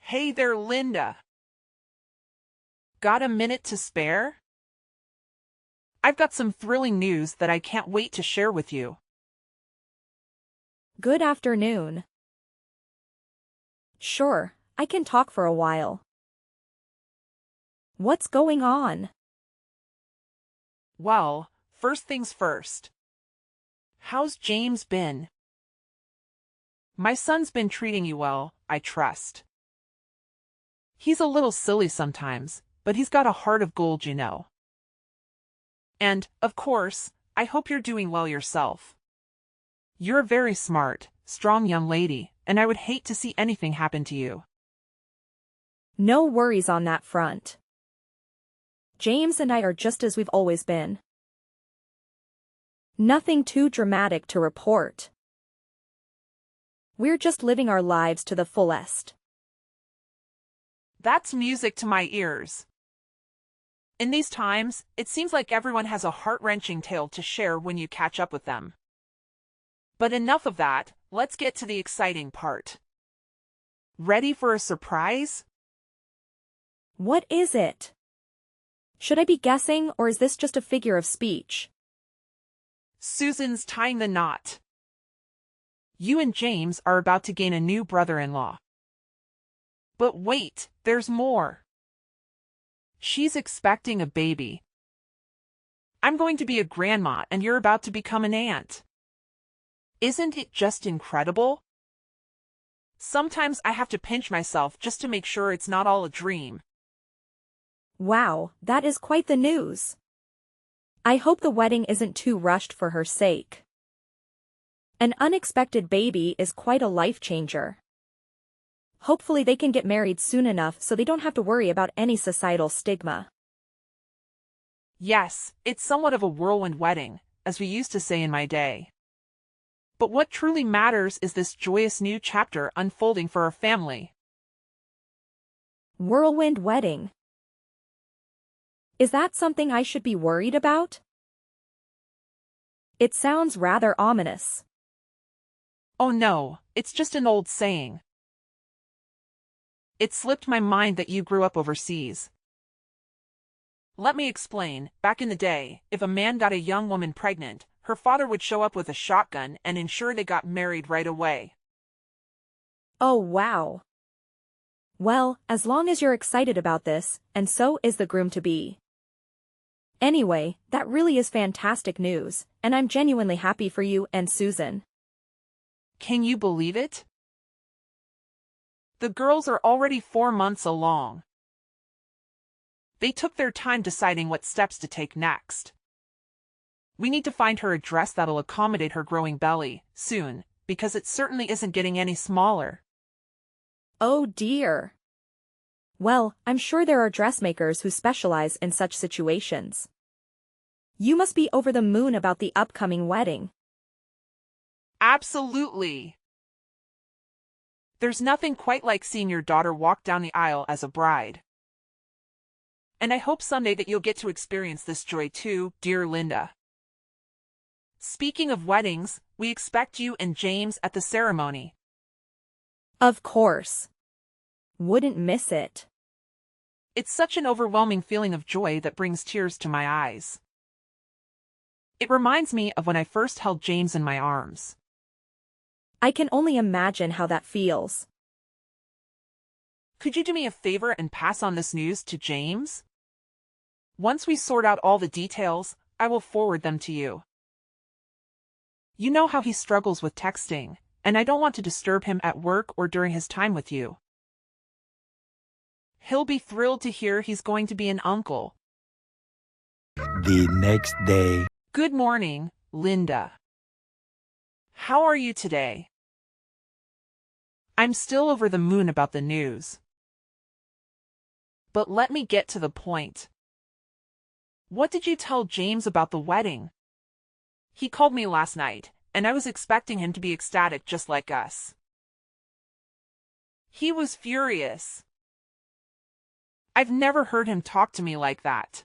Hey there, Linda. Got a minute to spare? I've got some thrilling news that I can't wait to share with you. Good afternoon. Sure, I can talk for a while. What's going on? Well, first things first. How's James been? My son's been treating you well, I trust. He's a little silly sometimes, but he's got a heart of gold, you know. And, of course, I hope you're doing well yourself. You're a very smart, strong young lady, and I would hate to see anything happen to you. No worries on that front. James and I are just as we've always been. Nothing too dramatic to report. We're just living our lives to the fullest. That's music to my ears. In these times, it seems like everyone has a heart-wrenching tale to share when you catch up with them. But enough of that, let's get to the exciting part. Ready for a surprise? What is it? Should I be guessing, or is this just a figure of speech? Susan's tying the knot. You and James are about to gain a new brother-in-law. But wait, there's more. She's expecting a baby. I'm going to be a grandma and you're about to become an aunt. Isn't it just incredible? Sometimes I have to pinch myself just to make sure it's not all a dream. Wow, that is quite the news. I hope the wedding isn't too rushed for her sake. An unexpected baby is quite a life changer. Hopefully they can get married soon enough so they don't have to worry about any societal stigma. Yes, it's somewhat of a whirlwind wedding, as we used to say in my day. But what truly matters is this joyous new chapter unfolding for our family. Whirlwind wedding. Is that something I should be worried about? It sounds rather ominous. Oh no, it's just an old saying. It slipped my mind that you grew up overseas. Let me explain. Back in the day, if a man got a young woman pregnant, her father would show up with a shotgun and ensure they got married right away. Oh wow. Well, as long as you're excited about this, and so is the groom-to-be. Anyway, that really is fantastic news, and I'm genuinely happy for you and Susan. Can you believe it? The girls are already 4 months along. They took their time deciding what steps to take next. We need to find her a dress that'll accommodate her growing belly, soon, because it certainly isn't getting any smaller. Oh dear. Well, I'm sure there are dressmakers who specialize in such situations. You must be over the moon about the upcoming wedding. Absolutely. There's nothing quite like seeing your daughter walk down the aisle as a bride. And I hope someday that you'll get to experience this joy too, dear Linda. Speaking of weddings, we expect you and James at the ceremony. Of course. Wouldn't miss it. It's such an overwhelming feeling of joy that brings tears to my eyes. It reminds me of when I first held James in my arms. I can only imagine how that feels. Could you do me a favor and pass on this news to James? Once we sort out all the details, I will forward them to you. You know how he struggles with texting, and I don't want to disturb him at work or during his time with you. He'll be thrilled to hear he's going to be an uncle. The next day. Good morning, Linda. How are you today? I'm still over the moon about the news. But let me get to the point. What did you tell James about the wedding? He called me last night, and I was expecting him to be ecstatic just like us. He was furious. I've never heard him talk to me like that.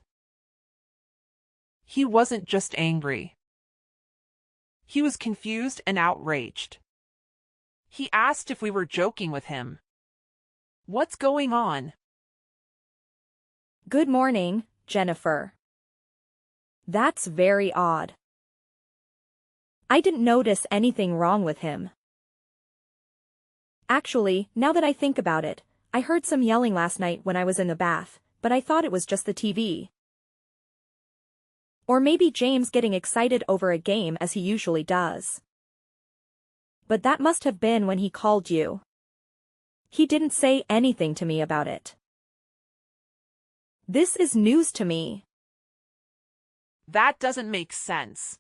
He wasn't just angry. He was confused and outraged. He asked if we were joking with him. What's going on? Good morning, Jennifer. That's very odd. I didn't notice anything wrong with him. Actually, now that I think about it, I heard some yelling last night when I was in the bath, but I thought it was just the TV. Or maybe James getting excited over a game as he usually does. But that must have been when he called you. He didn't say anything to me about it. This is news to me. That doesn't make sense.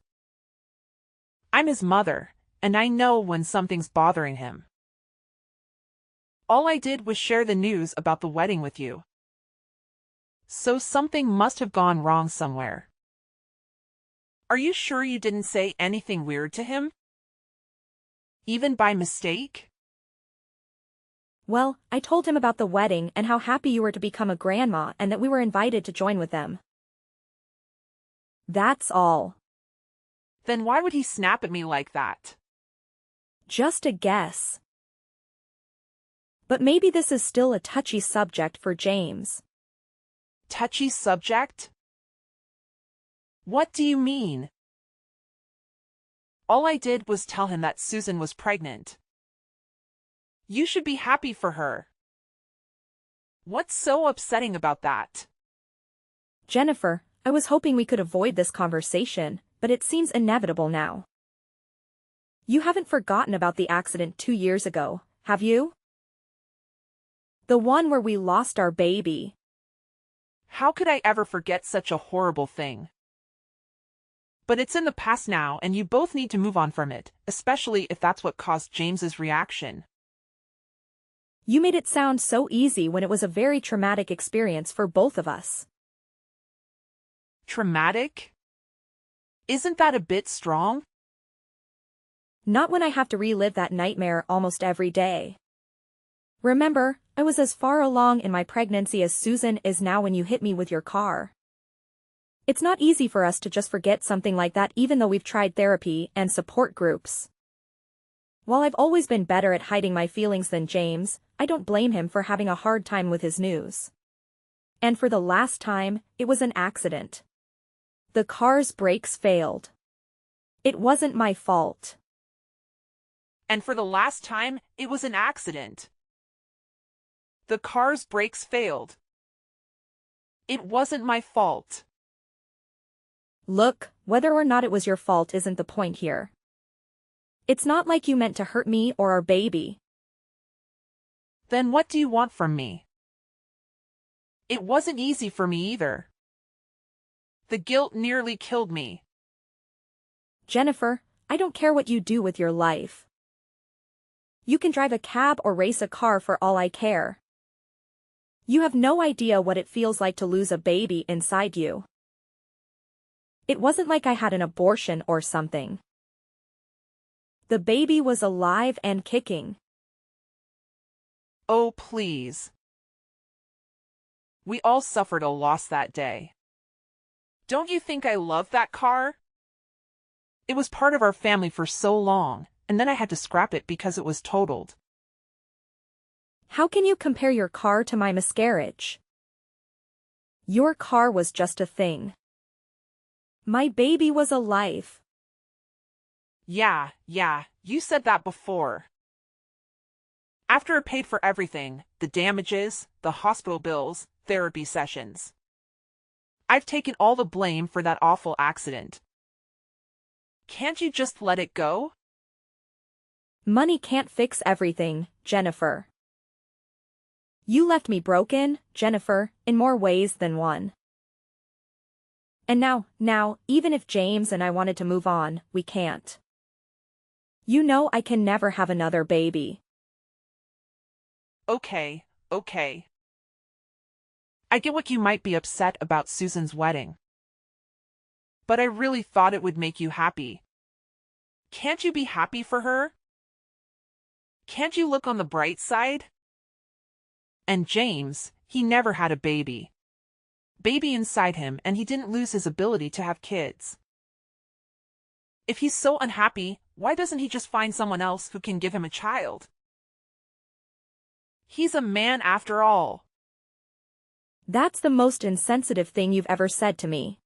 I'm his mother, and I know when something's bothering him. All I did was share the news about the wedding with you. So something must have gone wrong somewhere. Are you sure you didn't say anything weird to him? Even by mistake? Well, I told him about the wedding and how happy you were to become a grandma and that we were invited to join with them. That's all. Then why would he snap at me like that? Just a guess. But maybe this is still a touchy subject for James. Touchy subject? What do you mean? All I did was tell him that Susan was pregnant. You should be happy for her. What's so upsetting about that? Jennifer, I was hoping we could avoid this conversation, but it seems inevitable now. You haven't forgotten about the accident 2 years ago, have you? The one where we lost our baby. How could I ever forget such a horrible thing? But it's in the past now, and you both need to move on from it, especially if that's what caused James's reaction. You made it sound so easy when it was a very traumatic experience for both of us. Traumatic? Isn't that a bit strong? Not when I have to relive that nightmare almost every day. Remember, I was as far along in my pregnancy as Susan is now when you hit me with your car. It's not easy for us to just forget something like that even though we've tried therapy and support groups. While I've always been better at hiding my feelings than James, I don't blame him for having a hard time with his news. And for the last time, it was an accident. The car's brakes failed. It wasn't my fault. And for the last time, it was an accident. The car's brakes failed. It wasn't my fault. Look, whether or not it was your fault isn't the point here. It's not like you meant to hurt me or our baby. Then what do you want from me? It wasn't easy for me either. The guilt nearly killed me. Jennifer, I don't care what you do with your life. You can drive a cab or race a car for all I care. You have no idea what it feels like to lose a baby inside you. It wasn't like I had an abortion or something. The baby was alive and kicking. Oh, please. We all suffered a loss that day. Don't you think I love that car? It was part of our family for so long, and then I had to scrap it because it was totaled. How can you compare your car to my miscarriage? Your car was just a thing. My baby was a life. Yeah, you said that before. After it paid for everything, the damages, the hospital bills, therapy sessions. I've taken all the blame for that awful accident. Can't you just let it go? Money can't fix everything, Jennifer. You left me broken, Jennifer, in more ways than one. And now, even if James and I wanted to move on, we can't. You know I can never have another baby. Okay. I get what you might be upset about Susan's wedding. But I really thought it would make you happy. Can't you be happy for her? Can't you look on the bright side? And James, he never had a baby. Baby inside him, and he didn't lose his ability to have kids. If he's so unhappy, why doesn't he just find someone else who can give him a child? He's a man after all. That's the most insensitive thing you've ever said to me.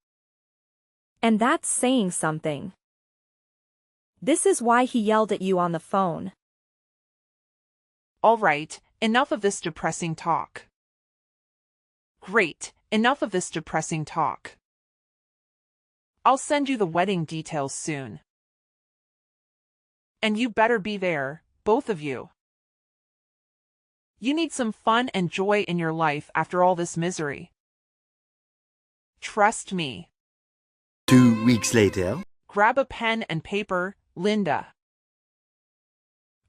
And that's saying something. This is why he yelled at you on the phone. All right, enough of this depressing talk. Great, enough of this depressing talk. I'll send you the wedding details soon. And you better be there, both of you. You need some fun and joy in your life after all this misery. Trust me. 2 weeks later. Grab a pen and paper, Linda.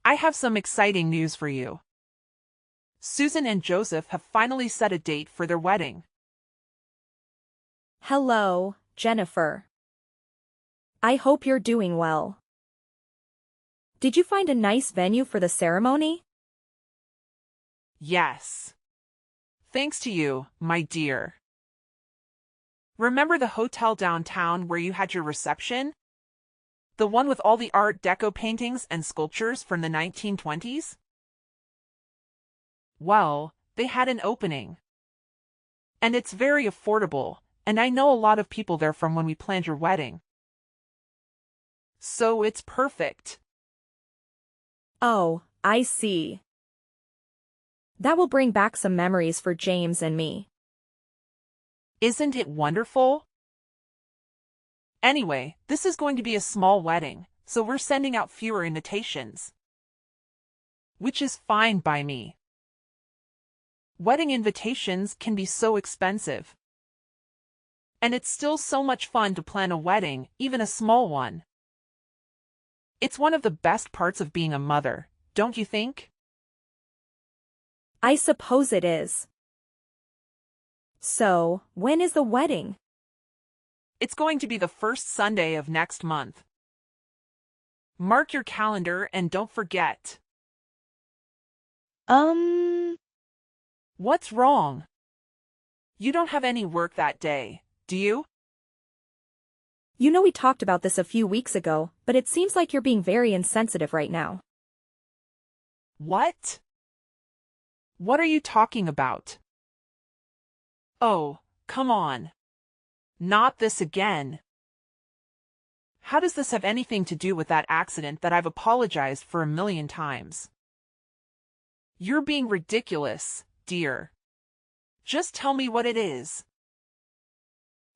I have some exciting news for you. Susan and Joseph have finally set a date for their wedding. Hello, Jennifer. I hope you're doing well. Did you find a nice venue for the ceremony? Yes. Thanks to you, my dear. Remember the hotel downtown where you had your reception? The one with all the Art Deco paintings and sculptures from the 1920s? Well, they had an opening. And it's very affordable, and I know a lot of people there from when we planned your wedding. So it's perfect. Oh, I see. That will bring back some memories for James and me. Isn't it wonderful? Anyway, this is going to be a small wedding, so we're sending out fewer invitations. Which is fine by me. Wedding invitations can be so expensive. And it's still so much fun to plan a wedding, even a small one. It's one of the best parts of being a mother, don't you think? I suppose it is. So, when is the wedding? It's going to be the first Sunday of next month. Mark your calendar and don't forget. What's wrong? You don't have any work that day, do you? You know we talked about this a few weeks ago, but it seems like you're being very insensitive right now. What? What are you talking about? Oh, come on. Not this again. How does this have anything to do with that accident that I've apologized for a million times? You're being ridiculous, dear. Just tell me what it is.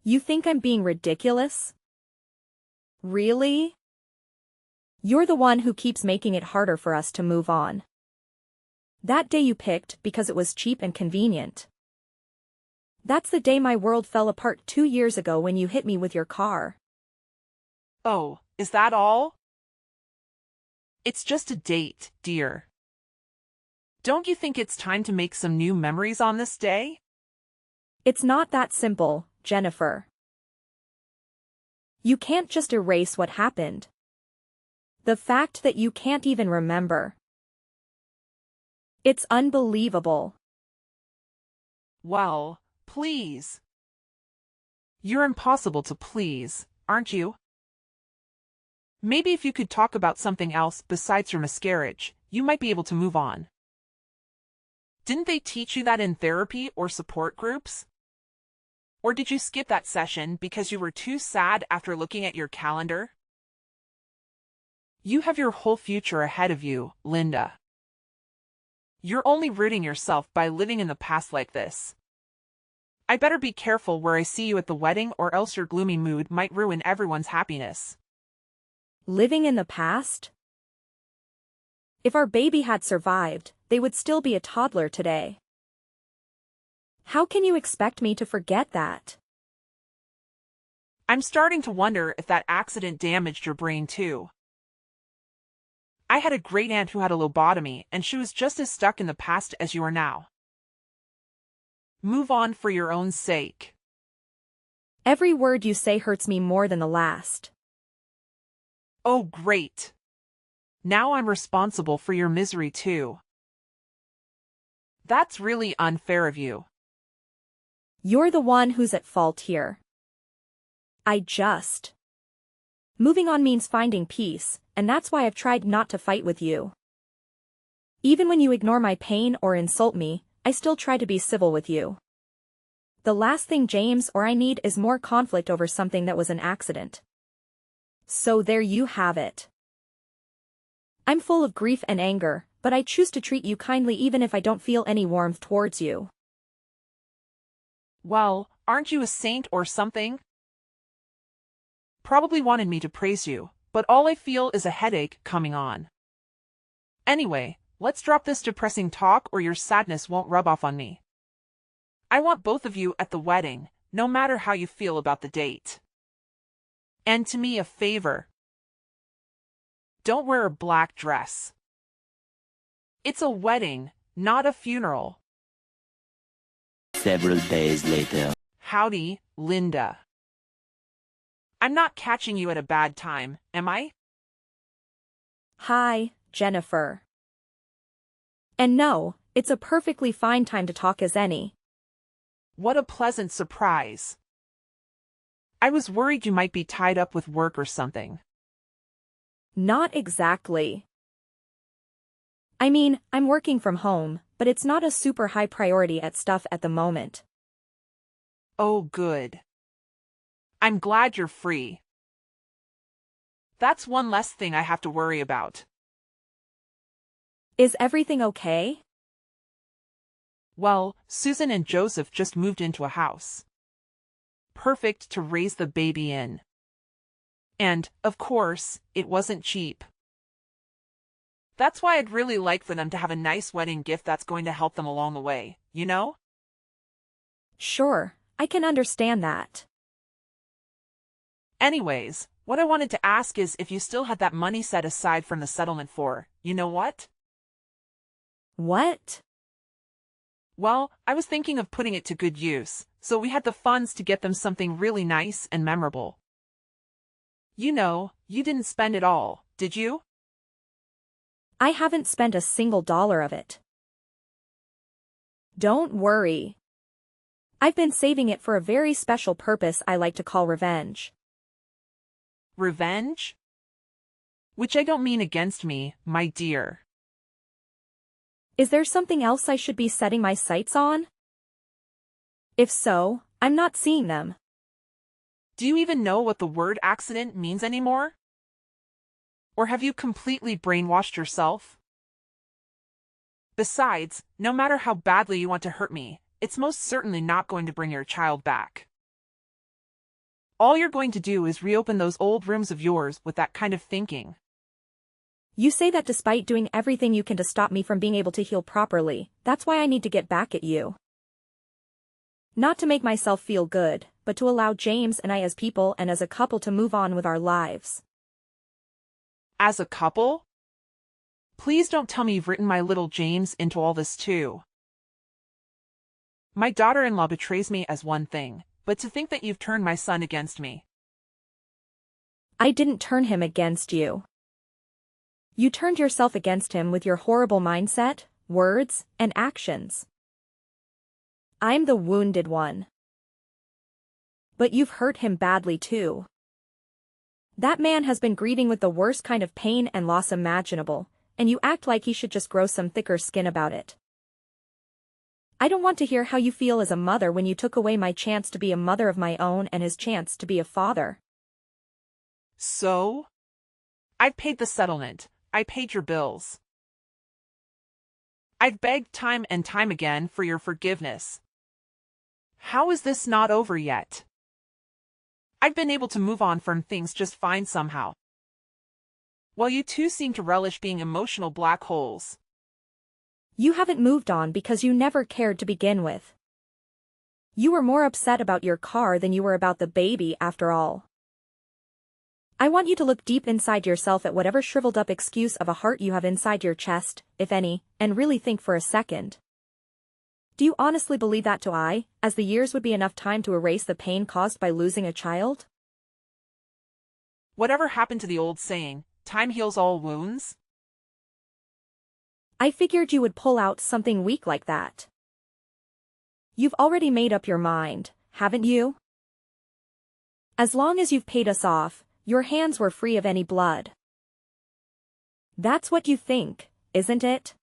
You think I'm being ridiculous? Really? You're the one who keeps making it harder for us to move on. That day you picked because it was cheap and convenient. That's the day my world fell apart 2 years ago when you hit me with your car. Oh, is that all? It's just a date, dear. Don't you think it's time to make some new memories on this day? It's not that simple, Jennifer. You can't just erase what happened. The fact that you can't even remember. It's unbelievable. Well, please. You're impossible to please, aren't you? Maybe if you could talk about something else besides your miscarriage, you might be able to move on. Didn't they teach you that in therapy or support groups? Or did you skip that session because you were too sad after looking at your calendar? You have your whole future ahead of you, Linda. You're only rooting yourself by living in the past like this. I better be careful where I see you at the wedding or else your gloomy mood might ruin everyone's happiness. Living in the past? If our baby had survived, they would still be a toddler today. How can you expect me to forget that? I'm starting to wonder if that accident damaged your brain too. I had a great aunt who had a lobotomy, and she was just as stuck in the past as you are now. Move on for your own sake. Every word you say hurts me more than the last. Oh, great. Now I'm responsible for your misery too. That's really unfair of you. You're the one who's at fault here. Moving on means finding peace, and that's why I've tried not to fight with you. Even when you ignore my pain or insult me, I still try to be civil with you. The last thing James or I need is more conflict over something that was an accident. So there you have it. I'm full of grief and anger, but I choose to treat you kindly even if I don't feel any warmth towards you. Well, aren't you a saint or something? Probably wanted me to praise you, but all I feel is a headache coming on. Anyway, let's drop this depressing talk or your sadness won't rub off on me. I want both of you at the wedding, no matter how you feel about the date. And to me a favor. Don't wear a black dress. It's a wedding, not a funeral. Several days later. Howdy, Linda. I'm not catching you at a bad time, am I? Hi, Jennifer. And no, it's a perfectly fine time to talk as any. What a pleasant surprise. I was worried you might be tied up with work or something. Not exactly. I mean, I'm working from home, but it's not a super high priority at stuff at the moment. Oh, good. I'm glad you're free. That's one less thing I have to worry about. Is everything okay? Well, Susan and Joseph just moved into a house. Perfect to raise the baby in. And, of course, it wasn't cheap. That's why I'd really like for them to have a nice wedding gift that's going to help them along the way, you know? Sure, I can understand that. Anyways, what I wanted to ask is if you still had that money set aside from the settlement for, you know what? What? Well, I was thinking of putting it to good use, so we had the funds to get them something really nice and memorable. You know, you didn't spend it all, did you? I haven't spent a single dollar of it. Don't worry. I've been saving it for a very special purpose I like to call revenge. Revenge? Which I don't mean against me, my dear. Is there something else I should be setting my sights on? If so, I'm not seeing them. Do you even know what the word accident means anymore? Or have you completely brainwashed yourself? Besides, no matter how badly you want to hurt me, it's most certainly not going to bring your child back. All you're going to do is reopen those old rooms of yours with that kind of thinking. You say that despite doing everything you can to stop me from being able to heal properly, that's why I need to get back at you. Not to make myself feel good, but to allow James and I as people and as a couple to move on with our lives. As a couple? Please don't tell me you've written my little James into all this too. My daughter-in-law betrays me as one thing, but to think that you've turned my son against me. I didn't turn him against you. You turned yourself against him with your horrible mindset, words, and actions. I'm the wounded one. But you've hurt him badly too. That man has been grieving with the worst kind of pain and loss imaginable, and you act like he should just grow some thicker skin about it. I don't want to hear how you feel as a mother when you took away my chance to be a mother of my own and his chance to be a father. So? I've paid the settlement. I paid your bills. I've begged time and time again for your forgiveness. How is this not over yet? I've been able to move on from things just fine somehow. While you two seem to relish being emotional black holes. You haven't moved on because you never cared to begin with. You were more upset about your car than you were about the baby after all. I want you to look deep inside yourself at whatever shriveled up excuse of a heart you have inside your chest, if any, and really think for a second. Do you honestly believe that as the years would be enough time to erase the pain caused by losing a child? Whatever happened to the old saying, time heals all wounds? I figured you would pull out something weak like that. You've already made up your mind, haven't you? As long as you've paid us off, your hands were free of any blood. That's what you think, isn't it?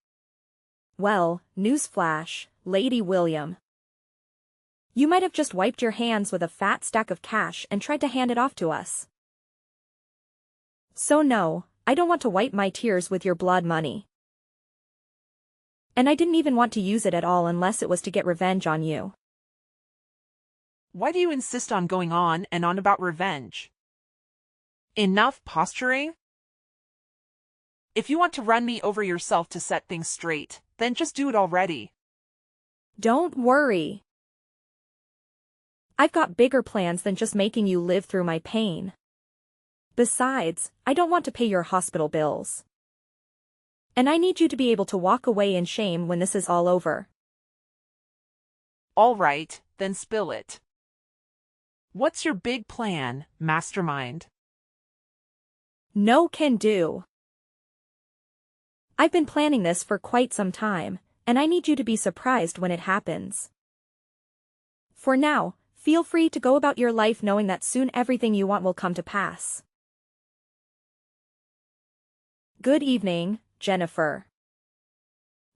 Well, newsflash, Lady William. You might have just wiped your hands with a fat stack of cash and tried to hand it off to us. So no, I don't want to wipe my tears with your blood money. And I didn't even want to use it at all unless it was to get revenge on you. Why do you insist on going on and on about revenge? Enough posturing? If you want to run me over yourself to set things straight, then just do it already. Don't worry. I've got bigger plans than just making you live through my pain. Besides, I don't want to pay your hospital bills. And I need you to be able to walk away in shame when this is all over. All right, then spill it. What's your big plan, mastermind? No can do. I've been planning this for quite some time, and I need you to be surprised when it happens. For now, feel free to go about your life knowing that soon everything you want will come to pass. Good evening, Jennifer.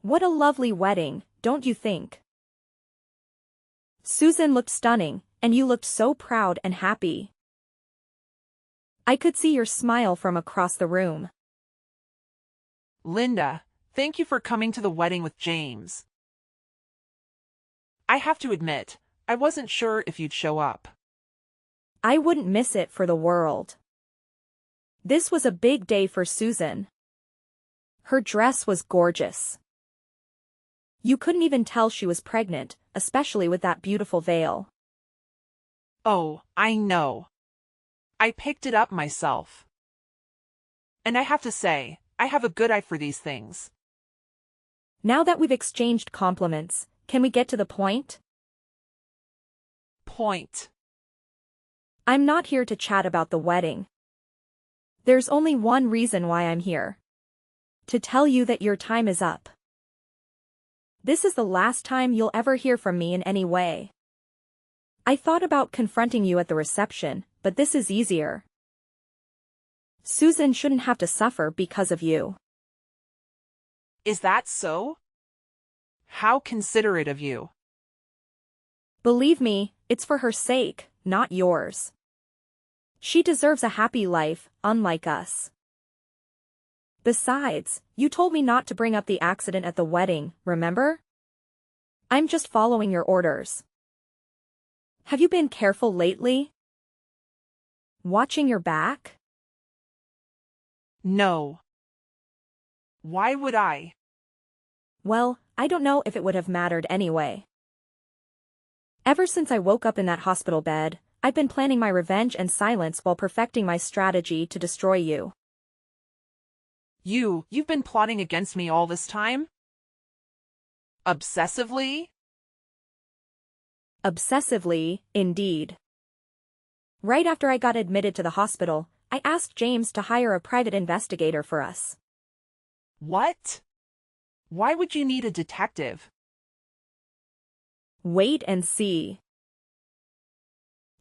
What a lovely wedding, don't you think? Susan looked stunning, and you looked so proud and happy. I could see your smile from across the room. Linda, thank you for coming to the wedding with James. I have to admit, I wasn't sure if you'd show up. I wouldn't miss it for the world. This was a big day for Susan. Her dress was gorgeous. You couldn't even tell she was pregnant, especially with that beautiful veil. Oh, I know. I picked it up myself. And I have to say, I have a good eye for these things. Now that we've exchanged compliments, can we get to the point? Point. I'm not here to chat about the wedding. There's only one reason why I'm here. To tell you that your time is up. This is the last time you'll ever hear from me in any way. I thought about confronting you at the reception, but this is easier. Susan shouldn't have to suffer because of you. Is that so? How considerate of you. Believe me, it's for her sake, not yours. She deserves a happy life, unlike us. Besides, you told me not to bring up the accident at the wedding, remember? I'm just following your orders. Have you been careful lately? Watching your back? No. Why would I? Well, I don't know if it would have mattered anyway. Ever since I woke up in that hospital bed, I've been planning my revenge and silence while perfecting my strategy to destroy you. You've been plotting against me all this time? Obsessively? Obsessively, indeed. Right after I got admitted to the hospital, I asked James to hire a private investigator for us. What? Why would you need a detective? Wait and see.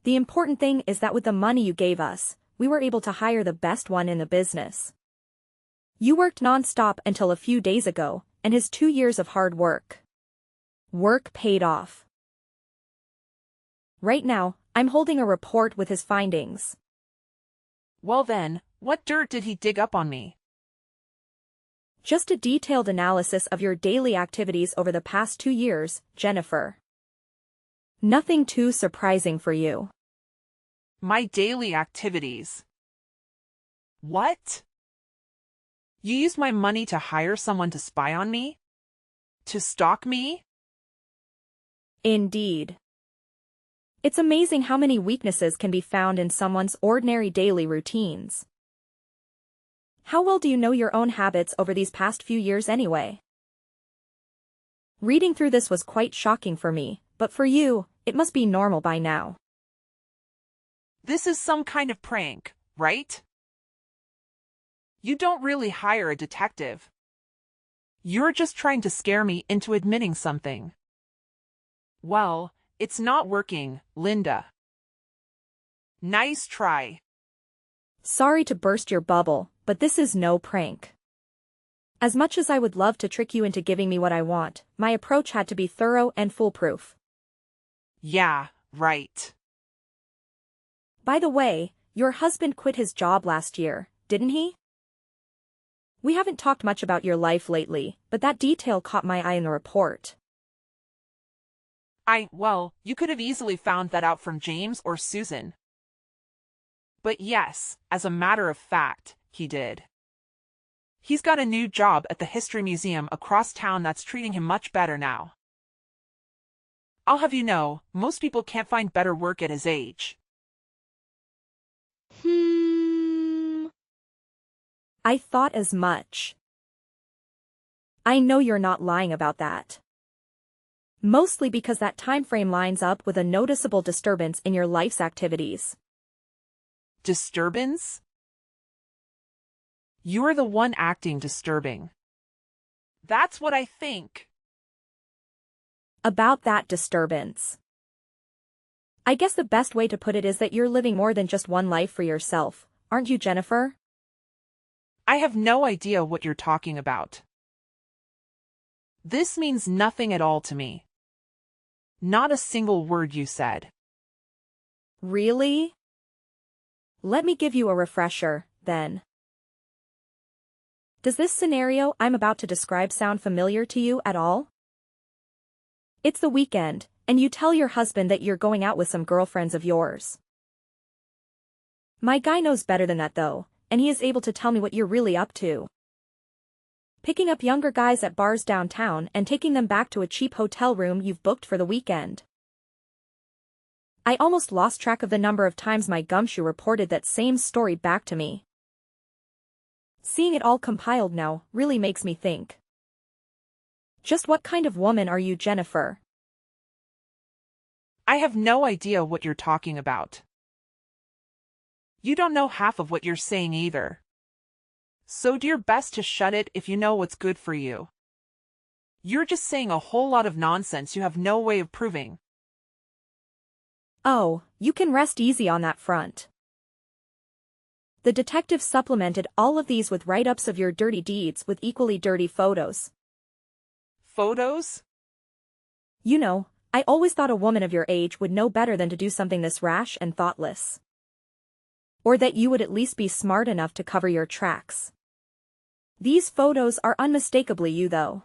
The important thing is that with the money you gave us, we were able to hire the best one in the business. You worked non-stop until a few days ago, and his 2 years of hard work paid off. Right now, I'm holding a report with his findings. Well then, what dirt did he dig up on me? Just a detailed analysis of your daily activities over the past 2 years, Jennifer. Nothing too surprising for you. My daily activities. What? You used my money to hire someone to spy on me? To stalk me? Indeed. It's amazing how many weaknesses can be found in someone's ordinary daily routines. How well do you know your own habits over these past few years anyway? Reading through this was quite shocking for me, but for you, it must be normal by now. This is some kind of prank, right? You don't really hire a detective. You're just trying to scare me into admitting something. Well, it's not working, Linda. Nice try. Sorry to burst your bubble, but this is no prank. As much as I would love to trick you into giving me what I want, my approach had to be thorough and foolproof. Yeah, right. By the way, your husband quit his job last year, didn't he? We haven't talked much about your life lately, but that detail caught my eye in the report. Well, you could have easily found that out from James or Susan. But yes, as a matter of fact, he did. He's got a new job at the History Museum across town that's treating him much better now. I'll have you know, most people can't find better work at his age. I thought as much. I know you're not lying about that. Mostly because that time frame lines up with a noticeable disturbance in your life's activities. Disturbance? You're the one acting disturbing. That's what I think. About that disturbance. I guess the best way to put it is that you're living more than just one life for yourself, aren't you, Jennifer? I have no idea what you're talking about. This means nothing at all to me. Not a single word you said. Really? Let me give you a refresher, then. Does this scenario I'm about to describe sound familiar to you at all? It's the weekend, and you tell your husband that you're going out with some girlfriends of yours. My guy knows better than that though, and he is able to tell me what you're really up to. Picking up younger guys at bars downtown and taking them back to a cheap hotel room you've booked for the weekend. I almost lost track of the number of times my gumshoe reported that same story back to me. Seeing it all compiled now really makes me think. Just what kind of woman are you, Jennifer? I have no idea what you're talking about. You don't know half of what you're saying either. So do your best to shut it if you know what's good for you. You're just saying a whole lot of nonsense you have no way of proving. Oh, you can rest easy on that front. The detective supplemented all of these with write-ups of your dirty deeds with equally dirty photos. Photos? You know, I always thought a woman of your age would know better than to do something this rash and thoughtless. Or that you would at least be smart enough to cover your tracks. These photos are unmistakably you though.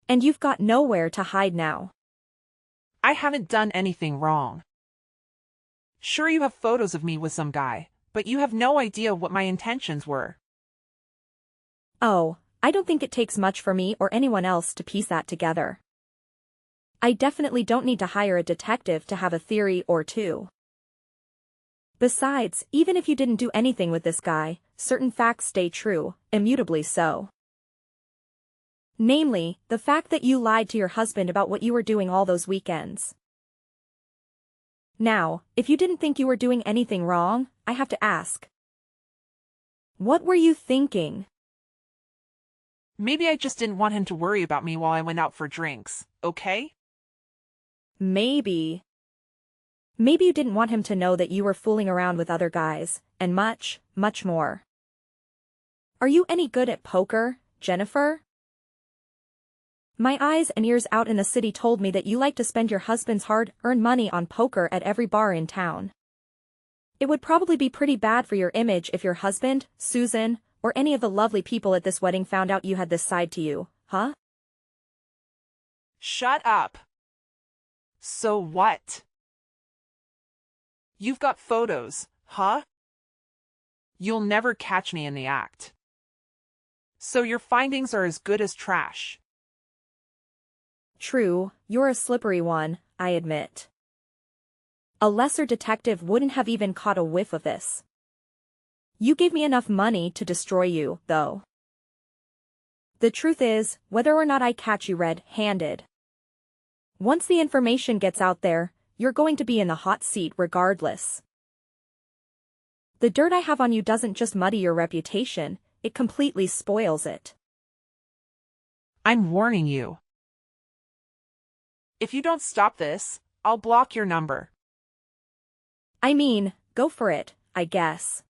And you've got nowhere to hide now. I haven't done anything wrong. Sure, you have photos of me with some guy, but you have no idea what my intentions were. Oh, I don't think it takes much for me or anyone else to piece that together. I definitely don't need to hire a detective to have a theory or two. Besides, even if you didn't do anything with this guy, certain facts stay true, immutably so. Namely, the fact that you lied to your husband about what you were doing all those weekends. Now, if you didn't think you were doing anything wrong, I have to ask. What were you thinking? Maybe I just didn't want him to worry about me while I went out for drinks, okay? Maybe. Maybe you didn't want him to know that you were fooling around with other guys, and much, much more. Are you any good at poker, Jennifer? My eyes and ears out in the city told me that you like to spend your husband's hard-earned money on poker at every bar in town. It would probably be pretty bad for your image if your husband, Susan, or any of the lovely people at this wedding found out you had this side to you, huh? Shut up. So what? You've got photos, huh? You'll never catch me in the act. So your findings are as good as trash. True, you're a slippery one, I admit. A lesser detective wouldn't have even caught a whiff of this. You gave me enough money to destroy you, though. The truth is, whether or not I catch you red-handed, once the information gets out there, you're going to be in the hot seat regardless. The dirt I have on you doesn't just muddy your reputation, it completely spoils it. I'm warning you. If you don't stop this, I'll block your number. I mean, go for it, I guess.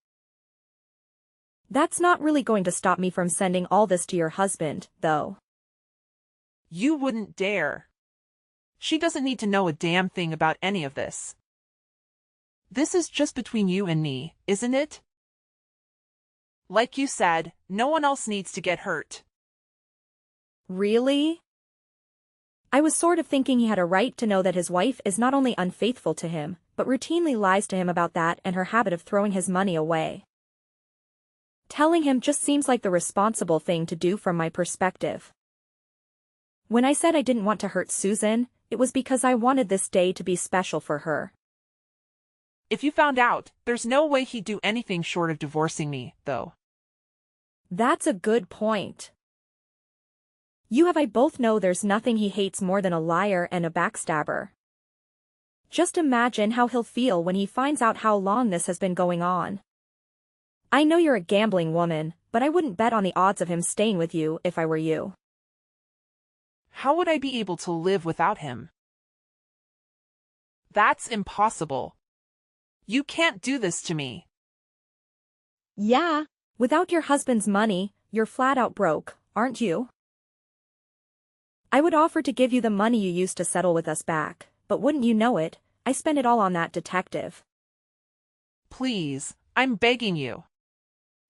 That's not really going to stop me from sending all this to your husband, though. You wouldn't dare. She doesn't need to know a damn thing about any of this. This is just between you and me, isn't it? Like you said, no one else needs to get hurt. Really? I was sort of thinking he had a right to know that his wife is not only unfaithful to him, but routinely lies to him about that and her habit of throwing his money away. Telling him just seems like the responsible thing to do from my perspective. When I said I didn't want to hurt Susan, it was because I wanted this day to be special for her. If you found out, there's no way he'd do anything short of divorcing me, though. That's a good point. You and I both know there's nothing he hates more than a liar and a backstabber. Just imagine how he'll feel when he finds out how long this has been going on. I know you're a gambling woman, but I wouldn't bet on the odds of him staying with you if I were you. How would I be able to live without him? That's impossible. You can't do this to me. Yeah, without your husband's money, you're flat out broke, aren't you? I would offer to give you the money you used to settle with us back, but wouldn't you know it, I spent it all on that detective. Please, I'm begging you.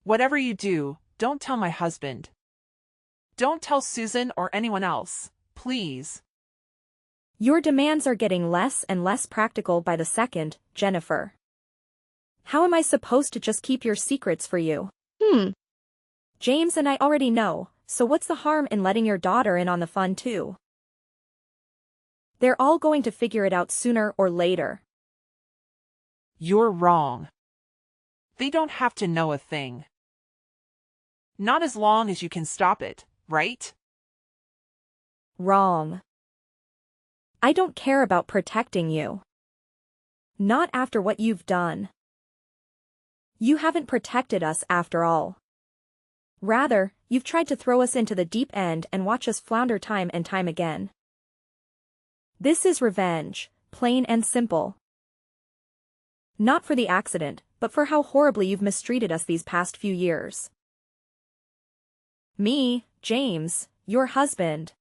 Whatever you do, don't tell my husband. Don't tell Susan or anyone else, please. Your demands are getting less and less practical by the second, Jennifer. How am I supposed to just keep your secrets for you? James and I already know, so what's the harm in letting your daughter in on the fun too? They're all going to figure it out sooner or later. You're wrong. They don't have to know a thing. Not as long as you can stop it, right? Wrong. I don't care about protecting you. Not after what you've done. You haven't protected us after all. Rather, you've tried to throw us into the deep end and watch us flounder time and time again. This is revenge, plain and simple. Not for the accident, but for how horribly you've mistreated us these past few years. Me, James, your husband.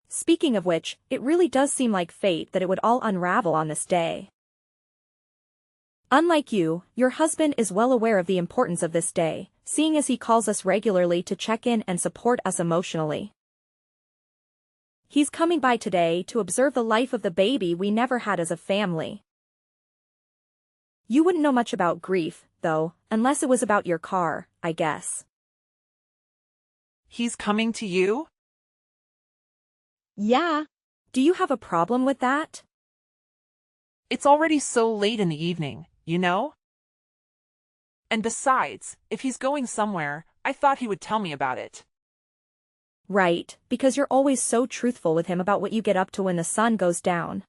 Speaking of which, it really does seem like fate that it would all unravel on this day. Unlike you, your husband is well aware of the importance of this day, seeing as he calls us regularly to check in and support us emotionally. He's coming by today to observe the life of the baby we never had as a family. You wouldn't know much about grief, though, unless it was about your car, I guess. He's coming to you? Yeah. Do you have a problem with that? It's already so late in the evening, you know? And besides, if he's going somewhere, I thought he would tell me about it. Right, because you're always so truthful with him about what you get up to when the sun goes down.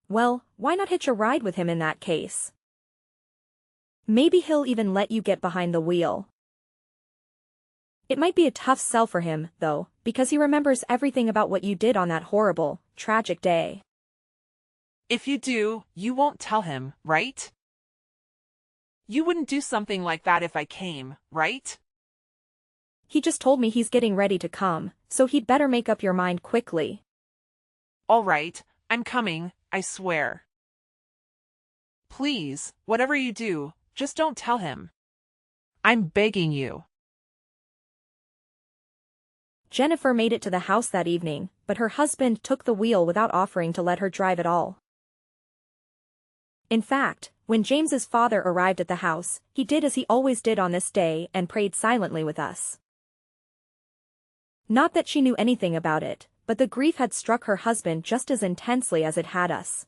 Well, why not hitch a ride with him in that case? Maybe he'll even let you get behind the wheel. It might be a tough sell for him, though, because he remembers everything about what you did on that horrible, tragic day. If you do, you won't tell him, right? You wouldn't do something like that if I came, right? He just told me he's getting ready to come, so he'd better make up your mind quickly. All right, I'm coming, I swear. Please, whatever you do, just don't tell him. I'm begging you. Jennifer made it to the house that evening, but her husband took the wheel without offering to let her drive at all. In fact, when James's father arrived at the house, he did as he always did on this day and prayed silently with us. Not that she knew anything about it, but the grief had struck her husband just as intensely as it had us.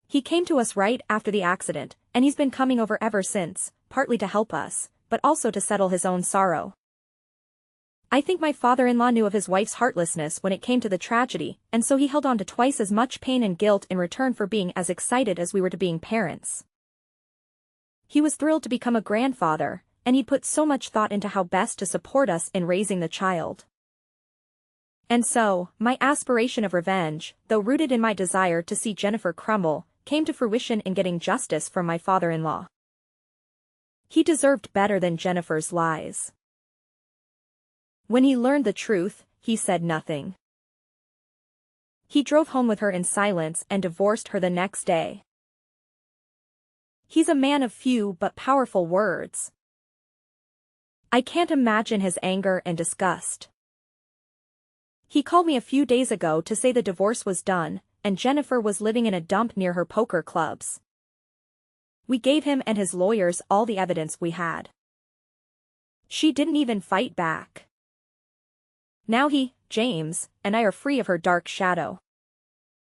He came to us right after the accident, and he's been coming over ever since, partly to help us, but also to settle his own sorrow. I think my father-in-law knew of his wife's heartlessness when it came to the tragedy, and so he held on to twice as much pain and guilt in return for being as excited as we were to being parents. He was thrilled to become a grandfather, and he'd put so much thought into how best to support us in raising the child. And so, my aspiration of revenge, though rooted in my desire to see Jennifer crumble, came to fruition in getting justice from my father-in-law. He deserved better than Jennifer's lies. When he learned the truth, he said nothing. He drove home with her in silence and divorced her the next day. He's a man of few but powerful words. I can't imagine his anger and disgust. He called me a few days ago to say the divorce was done, and Jennifer was living in a dump near her poker clubs. We gave him and his lawyers all the evidence we had. She didn't even fight back. Now he, James, and I are free of her dark shadow.